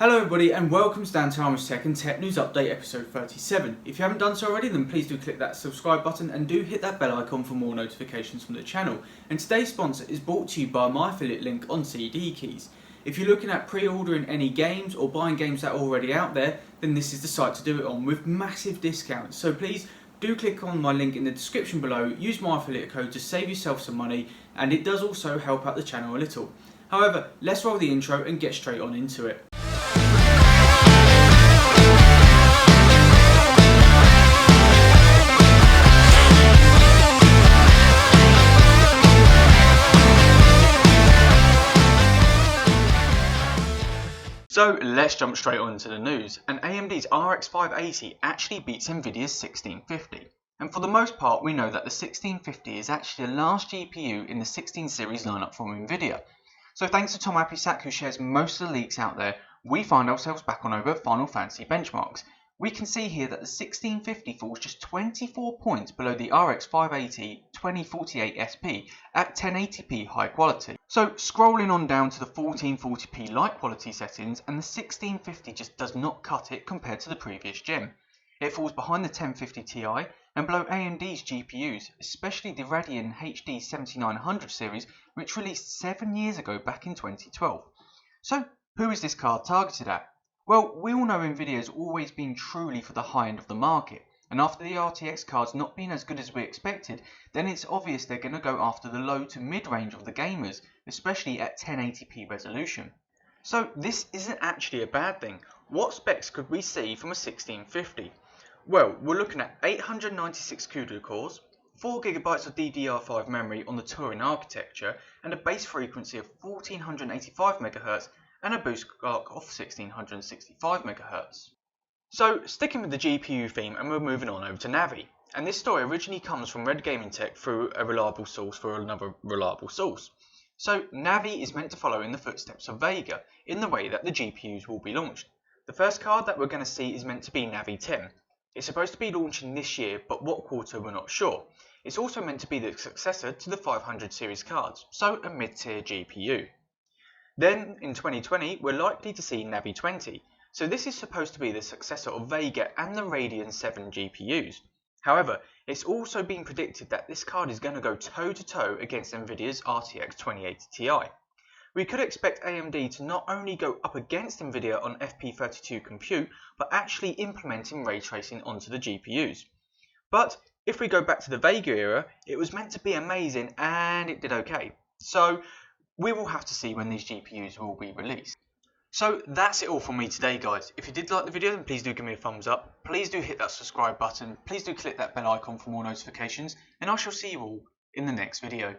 Hello everybody and welcome to Dan Talmadge's Tech and Tech News Update episode 37. If you haven't done so already, then please do click that subscribe button and do hit that bell icon for more notifications from the channel. And today's sponsor is brought to you by my affiliate link on CD Keys. If you're looking at pre-ordering any games or buying games that are already out there, then this is the site to do it on with massive discounts. So please do click on my link in the description below, use my affiliate code to save yourself some money, and it does also help out the channel a little. However, let's roll the intro and get straight on into it. So let's jump straight on into the news, and AMD's RX 580 actually beats Nvidia's 1650. And for the most part we know that the 1650 is actually the last GPU in the 16 series lineup from Nvidia. So thanks to Tom Apisak, who shares most of the leaks out there, we find ourselves back on over Final Fantasy benchmarks. We can see here that the 1650 falls just 24 points below the RX 580 2048 SP at 1080p high quality. So scrolling on down to the 1440p light quality settings, and the 1650 just does not cut it compared to the previous gen. It falls behind the 1050 Ti and below AMD's GPUs, especially the Radeon HD 7900 series, which released 7 years ago back in 2012. So who is this card targeted at? Well, we all know Nvidia has always been truly for the high end of the market, and after the RTX cards not being as good as we expected, then it's obvious they're going to go after the low to mid range of the gamers, especially at 1080p resolution. So this isn't actually a bad thing. What specs could we see from a 1650? Well, we're looking at 896 CUDA cores, 4GB of DDR5 memory on the Turing architecture, and a base frequency of 1485 MHz and a boost clock of 1665 MHz. So sticking with the GPU theme, and we're moving on over to Navi. And this story originally comes from Red Gaming Tech through a reliable source for another reliable source. So Navi is meant to follow in the footsteps of Vega in the way that the GPUs will be launched. The first card that we're going to see is meant to be Navi 10. It's supposed to be launching this year, but what quarter we're not sure. It's also meant to be the successor to the 500 series cards, so a mid-tier GPU. Then in 2020 we're likely to see Navi 20, so this is supposed to be the successor of Vega and the Radeon 7 GPUs. However, it's also been predicted that this card is going to go toe to toe against Nvidia's RTX 2080 Ti. We could expect AMD to not only go up against Nvidia on FP32 compute, but actually implementing ray tracing onto the GPUs. But if we go back to the Vega era, it was meant to be amazing and it did okay. So we will have to see when these GPUs will be released. So that's it all from me today, guys. If you did like the video, then please do give me a thumbs up. Please do hit that subscribe button. Please do click that bell icon for more notifications, and I shall see you all in the next video.